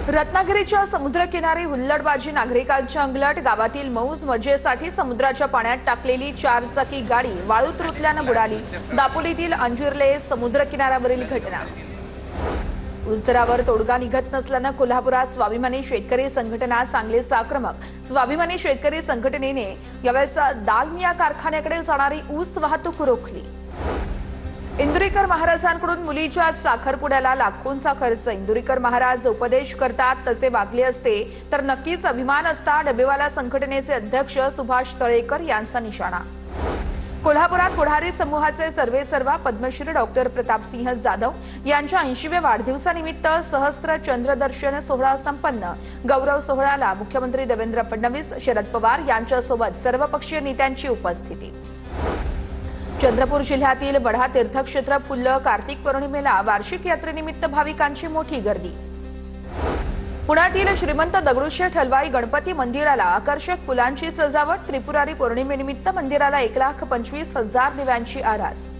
रत्नागिरीच्या समुद्रकिनारी हुल्लडबाजी नागरिकांच्या अंगलट। गावातील मौज मजेसाठी समुद्राच्या पाण्यात टाकलेली 4 चाकी गाडी वाळूत रुतल्याने बुडाली। दापोलीतील अंजुर्ले समुद्रकिनाऱ्यावरील घटना। ऊसदरावर तोडगा निघत नसल्याने कोल्हापुरात स्वाभिमानी शेतकरी संघटना चांगलीच आक्रमक। स्वाभिमानी शेतकरी संघटनेने यावेळेस दालमिया कारखान्याकडे जाणारी ऊस वाहतूक रोखली। इंदुरीकर महाराजांकडून मुलीच्या साखरपुड्याला लाखोंचा खर्च। इंदुरीकर महाराज उपदेश करतात तसे वागले असते तर नक्कीच अभिमान असता। डबेवाला संघटनेचे अध्यक्ष सुभाष तळेकर यांचा निशाणा। कोल्हापुरात पुढारी समूहाचे सर्वेसर्वा पद्मश्री डॉक्टर प्रतापसिंह जाधव यांच्या 80व्या वाढदिवसानिमित्त सहस्त्र चंद्रदर्शन सोहळा संपन्न। गौरव सोहळ्याला मुख्यमंत्री देवेंद्र फडणवीस, शरद पवार यांच्यासोबत सर्वपक्षीय नेत्यांची उपस्थिती। चंद्रपूर जिल्ह्यातील बढा तीर्थक्षेत्र फुललं। कार्तिक पौर्णिमेला वार्षिक यात्रेनिमित्त भाविकांची मोठी गर्दी। पुण्यातील श्रीमंत दगडूशेठ हलवाई गणपती मंदिराला आकर्षक फुलांची सजावट। त्रिपुरारी पौर्णिमेनिमित्त मंदिराला 1,25,000 दिव्यांची आरास।